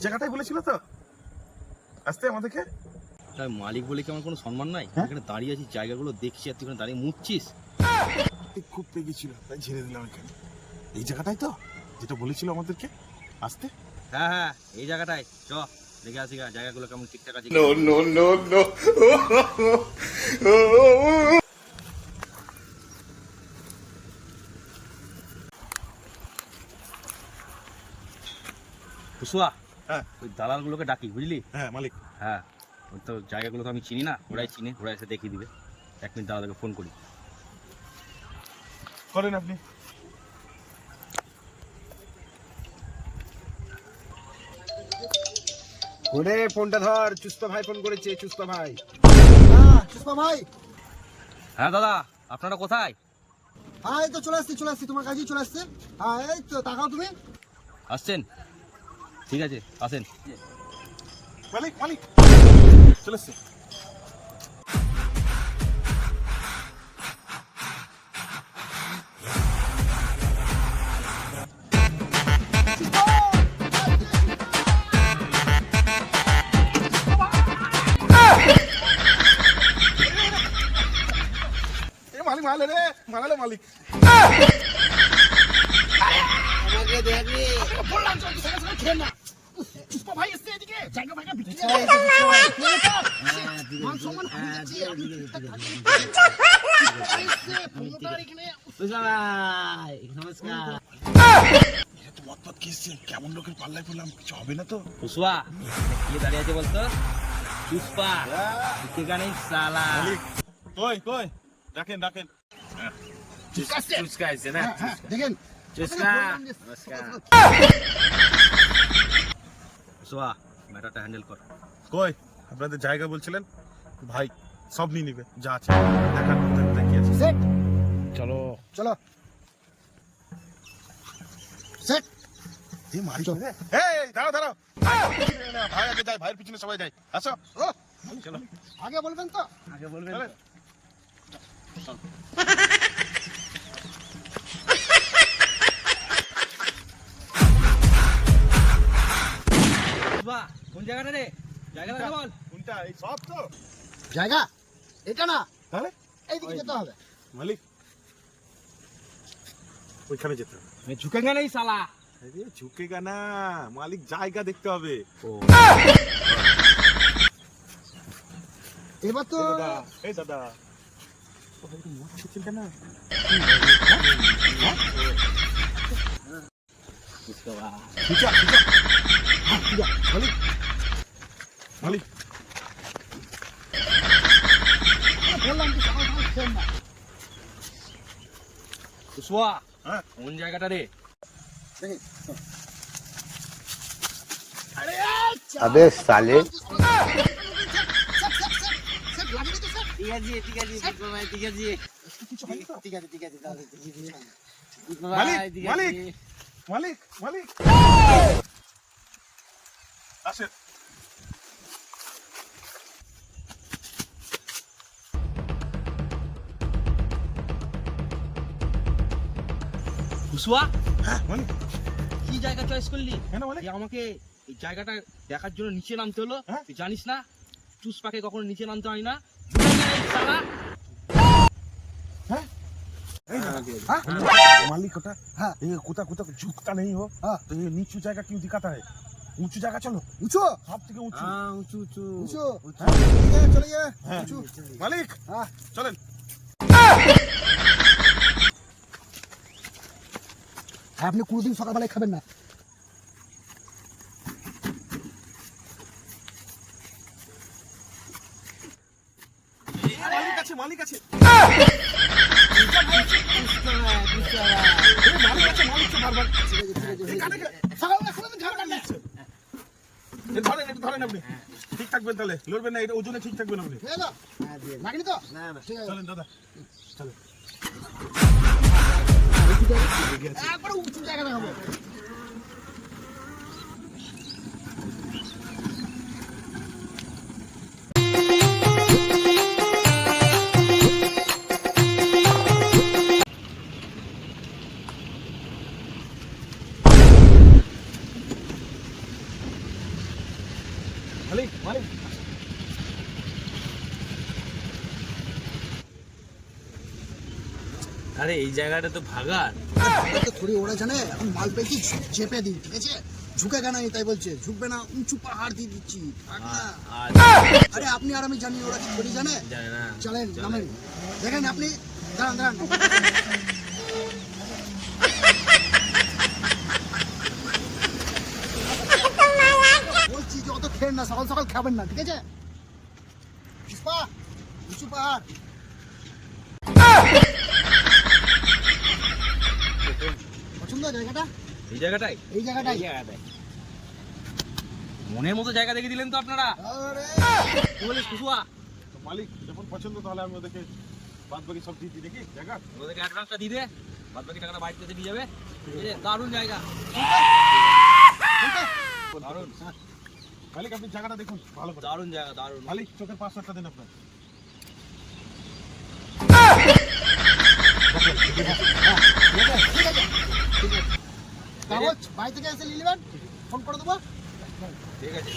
জায়গাটাই বলেছিল তো আসতে আমাদেরকে। তাই মালিক বলে কি আমার কোনো সম্মান নাই? এখানে দাঁড়িয়ে আছি, জায়গাগুলো দেখছি, আর তুই এখানে দাঁড়িয়ে মুচ্ছিস। খুব পেগেছিল তাই ছেড়ে দিলাম এখানে। এই জায়গাটাই তো যেটা বলেছিল আমাদেরকে আসতে। হ্যাঁ হ্যাঁ, এই জায়গাটাই চ দেখে আসি জায়গাগুলো কেমন ঠিকঠাক আছে। নো নো নো নো কুসুয়া, হ্যাঁ ওই দালালগুলোকে ডাকি, বুঝলি? হ্যাঁ মালিক। হ্যাঁ, ওই তো জায়গাগুলো তো আমি চিনি না, ওরাই চিনে, ওরা এসে দেখিয়ে দিবে। 1 মিনিট দালালকে ফোন করি। করেন আপনি। ফোনে ফোনটা ধর, চুস্পা ভাই ফোন করেছে। চুস্পা ভাই। চুস্পা ভাই, হ্যাঁ দাদা, আপনারা কোথায়? হ্যাঁ এই তো চলে আসছি তোমার কাছেই চলে আসছে। হ্যাঁ এই তো তাকাও তুমি। আসছেন? ঠিক আছে, আসেন। মালিক মালিক চলে এসছে। মালিক মালে রে, মালালে মালিক। আমাকে দেখি বললাম তো সঙ্গে খেল না। চুস্পা ভাই এসে এদিকে জায়গা ভাগা বিক্রি করে। মান সম্মান হারিয়ে যাচ্ছে। মত কিসছে কেমন লোকের পাল্লায় পড়লাম, কিছু হবে না তো? কুসুয়া, কি দাঁড়িয়ে আছে বলতো? চুস্পা ঠিকানে সালা। কই কই ডাকেন ডাকেন। চুস্কা আছে না? দেখেন চুস্কা, নমস্কার। কুসুয়া, ম্যাটারটা হ্যান্ডেল কর। কই আপনাদের জায়গা বলছিলেন ভাই, সব নিয়ে নিবে যা আছে। দেখার মধ্যে কি আছে। সেট চলো চলো সেট। এই মারি চলে। এই দাঁড়াও দাঁড়াও, ভাই আগে যাই, ভাইয়ের পিছনে সবাই যাই। আসো ও চলো। আগে বলবেন তো। আগে বলবেন। চলেন। কুসুয়া, কোন জায়গাটা রে? জায়গাটা বল। কোনটা? এই সব তো জায়গা এটা না, তাহলে এইদিকে যেতে হবে। মালিক ওইখানে যেতে হবে। मैं झुकेगा नहीं साला। আরে ঝুঁকেগা না মালিক, জায়গা দেখতে হবে। এবার তো এই দাদা ও ভাই তো মদ ছিলতে না। খিচা খিচা মালিক মালিক। বললাম তো সকাল সকাল খেল না। कुसुआ, হ্যাঁ কোন জায়গাটা রে? দেখি अबे साले। ঠিক আছে ঠিক আছে, ভাই ঠিক আছে। কিছু হয়নি তো? ঠিক আছে তাহলে মালিক মালিক মালিক মালিক আসেন। কুসুয়া, হ্যাঁ মালিক কি জায়গা চয়েস করলি? কেন মালিক? এই আমাকে এই জায়গাটা দেখার জন্য নিচে নামতে হলো। হ্যাঁ? তুই জানিস না চুসপাকে কখনো নিচে নামতে হয় না। ঝুঁকেगा नहीं साला। हाँ? हाँ? मालिक होता हाँ। ये कुत्ता कुत्ता झुकता नहीं हो हाँ। तो ये नीचू जगह क्यों दिखाता है? ऊंचू जगह चलो, উঁচু सब থেকে ऊंचू। উঁচু উঁচু। উঁচু ঠিক আছে চলে গিয়ে হ্যাঁ। উঁচু। মালিক হ্যাঁ চলেন। আপনি কোনোদিন সকালবেলায় খাবেন না। মালিক আছে মালিক আছে মালিক তো বারবার সকালবেলা কোনোদিন খাবেন না। ধরেন একটু ধরেন আপনি, ঠিক থাকবেন তাহলে, লড়বেন না, এটা ওজনে ঠিক থাকবেন আপনি। ঠিক আছে লাগেনি তো? ঠিক আছে চলেন দাদা চলেন। একবারে উঁচু জায়গা দেখাবো। আরে এই জায়গাটা তো ভাগার। তো থোড়ি ওরা জানে এখন মাল পেয়েছি চেপে দিই, ঠিক আছে? ঝুঁকে না তাই বলছে, ঝুঁকবে না, উঁচু পাহাড় দিয়ে দিচ্ছি। থাক না। আরে আপনি আর আমি জানি, ওরা কি থোড়ি জানে? জানে না। চলেন নামেন, দেখেন আপনি, দাঁড়ান দাঁড়ান। বলছি যে অত খেন না, সকাল সকাল খাবেন না, ঠিক আছে? পুষ্পা, উঁচু পাহাড়। পছন্দ জায়গাটা? এই জায়গাটাই, এই জায়গাটাই। মনের মতো জায়গা দেখে দিলেন তো আপনারা। আরে কি বলিস কুসুয়া? তো মালিক যখন পছন্দ তাহলে আমি ওদেরকে বাদ বাকি সব দিয়ে দিই দেখি জায়গা। ওদেরকে অ্যাডভান্সটা দিয়ে দে, বাদ বাকি টাকাটা বাড়িতে দিয়ে যাবে। ঠিক আছে, দারুণ জায়গা, দারুণ মালিক আপনি জায়গাটা দেখুন ভালো করে। দারুণ জায়গা, দারুণ। মালিক চোখের 500 দিন আপনার। কাগজ বাড়ি থেকে এসে নিয়ে নেবেন, ফোন করে দেবো। ঠিক আছে।